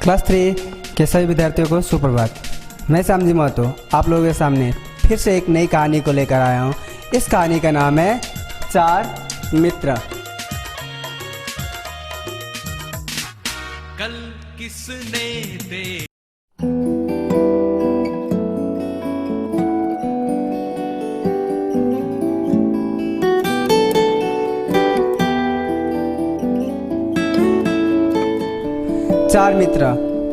Class 3 के सभी विद्यार्थियों को सुप्रभात। मैं श्यामजी महतो आप लोगों के सामने फिर से एक नई कहानी को लेकर आया हूँ। इस कहानी का नाम है चार मित्र। कल किसने दे चार मित्र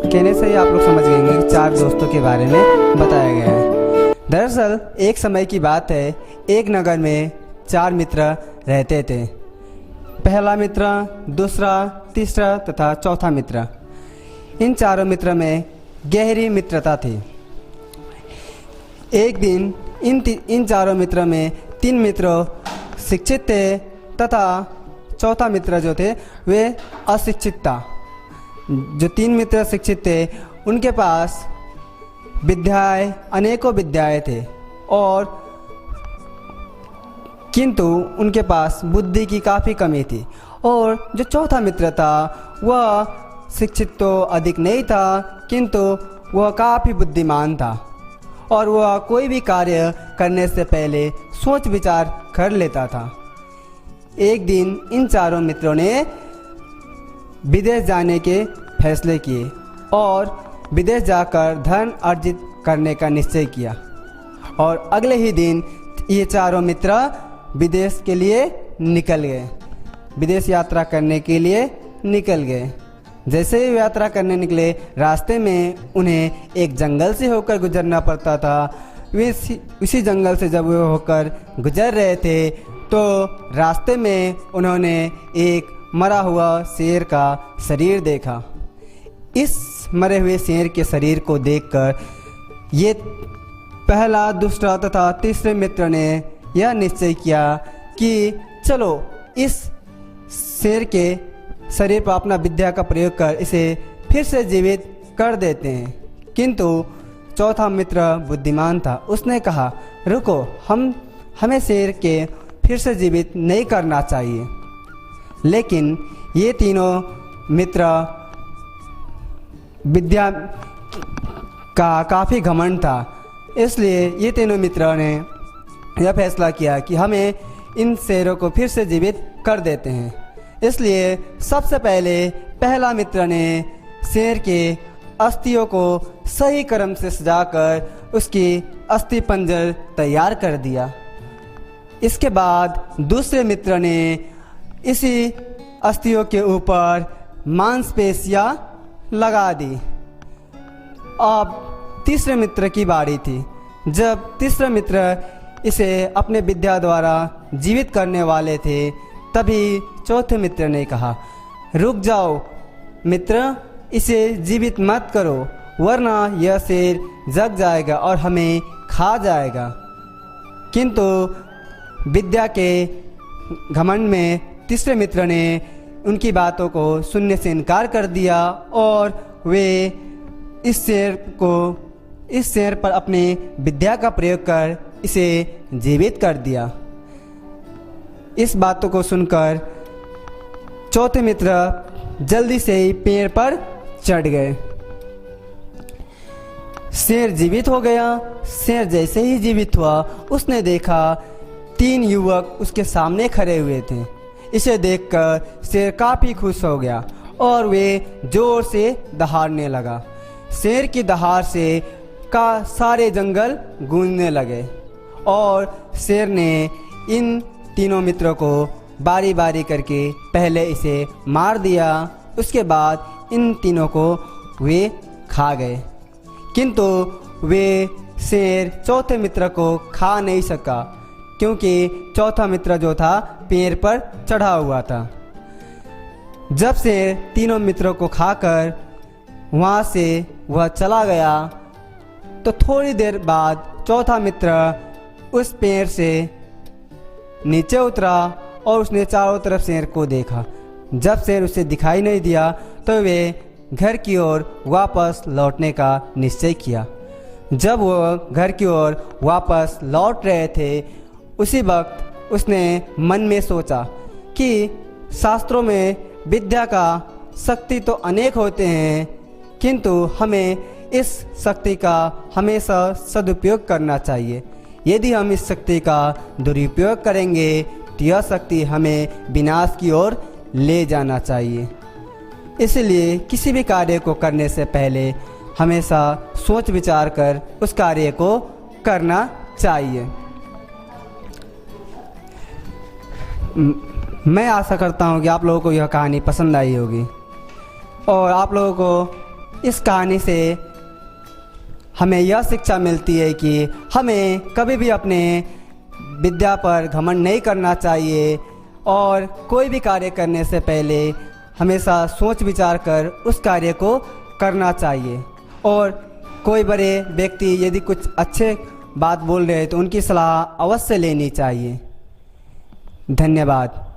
कहने से ही आप लोग समझ गए कि चार दोस्तों के बारे में बताया गया है। दरअसल एक समय की बात है, एक नगर में चार मित्र रहते थे। पहला मित्र, दूसरा, तीसरा तथा चौथा मित्र। इन चारों मित्र में गहरी मित्रता थी। एक दिन इन चारों मित्र में तीन मित्र शिक्षित थे तथा चौथा मित्र जो थे वे अशिक्षित था। जो तीन मित्र शिक्षित थे उनके पास अनेकों विद्याएं थे और किंतु उनके पास बुद्धि की काफ़ी कमी थी। और जो चौथा मित्र था वह शिक्षित तो अधिक नहीं था किंतु वह काफ़ी बुद्धिमान था और वह कोई भी कार्य करने से पहले सोच विचार कर लेता था। एक दिन इन चारों मित्रों ने विदेश जाने के फैसले किए और विदेश जाकर धन अर्जित करने का निश्चय किया और अगले ही दिन ये चारों मित्र विदेश के लिए निकल गए। विदेश यात्रा करने के लिए निकल गए। जैसे ही यात्रा करने निकले, रास्ते में उन्हें एक जंगल से होकर गुजरना पड़ता था। उसी जंगल से जब वो होकर गुजर रहे थे तो रास्ते में उन्होंने एक मरा हुआ शेर का शरीर देखा। इस मरे हुए शेर के शरीर को देखकर ये पहला, दूसरा तथा तीसरे मित्र ने यह निश्चय किया कि चलो इस शेर के शरीर पर अपना विद्या का प्रयोग कर इसे फिर से जीवित कर देते हैं। किंतु चौथा मित्र बुद्धिमान था। उसने कहा, रुको, हमें शेर के फिर से जीवित नहीं करना चाहिए। लेकिन ये तीनों मित्र विद्या का काफ़ी घमंड था, इसलिए ये तीनों मित्रों ने यह फैसला किया कि हमें इन शेरों को फिर से जीवित कर देते हैं। इसलिए सबसे पहले पहला मित्र ने शेर के अस्थियों को सही क्रम से सजाकर उसकी अस्थि पंजर तैयार कर दिया। इसके बाद दूसरे मित्र ने इसी अस्थियों के ऊपर मांसपेशियां लगा दी। अब तीसरे मित्र की बारी थी। जब तीसरे मित्र इसे अपने विद्या द्वारा जीवित करने वाले थे तभी चौथे मित्र ने कहा, रुक जाओ मित्र, इसे जीवित मत करो वरना यह शेर जग जाएगा और हमें खा जाएगा। किंतु विद्या के घमंड में तीसरे मित्र ने उनकी बातों को सुनने से इनकार कर दिया और वे इस शेर पर अपने विद्या का प्रयोग कर इसे जीवित कर दिया। इस बातों को सुनकर चौथे मित्र जल्दी से ही पेड़ पर चढ़ गए। शेर जीवित हो गया। शेर जैसे ही जीवित हुआ उसने देखा तीन युवक उसके सामने खड़े हुए थे। इसे देखकर शेर काफ़ी खुश हो गया और वे जोर से दहाड़ने लगा। शेर की दहाड़ से सारे जंगल गूंजने लगे और शेर ने इन तीनों मित्रों को बारी बारी करके पहले इसे मार दिया। उसके बाद इन तीनों को वे खा गए। किंतु वे शेर चौथे मित्र को खा नहीं सका क्योंकि चौथा मित्र जो था पेड़ पर चढ़ा हुआ था। जब शेर तीनों मित्रों को खाकर वहाँ से वह चला गया तो थोड़ी देर बाद चौथा मित्र उस पेड़ से नीचे उतरा और उसने चारों तरफ शेर को देखा। जब शेर उसे दिखाई नहीं दिया तो वे घर की ओर वापस लौटने का निश्चय किया। जब वो घर की ओर वापस लौट रहे थे उसी वक्त उसने मन में सोचा कि शास्त्रों में विद्या का शक्ति तो अनेक होते हैं किंतु हमें इस शक्ति का हमेशा सदुपयोग करना चाहिए। यदि हम इस शक्ति का दुरुपयोग करेंगे तो यह शक्ति हमें विनाश की ओर ले जाना चाहिए। इसलिए किसी भी कार्य को करने से पहले हमेशा सोच विचार कर उस कार्य को करना चाहिए। मैं आशा करता हूँ कि आप लोगों को यह कहानी पसंद आई होगी और आप लोगों को इस कहानी से हमें यह शिक्षा मिलती है कि हमें कभी भी अपने विद्या पर घमंड नहीं करना चाहिए और कोई भी कार्य करने से पहले हमेशा सोच विचार कर उस कार्य को करना चाहिए। और कोई बड़े व्यक्ति यदि कुछ अच्छे बात बोल रहे हैं तो उनकी सलाह अवश्य लेनी चाहिए। धन्यवाद।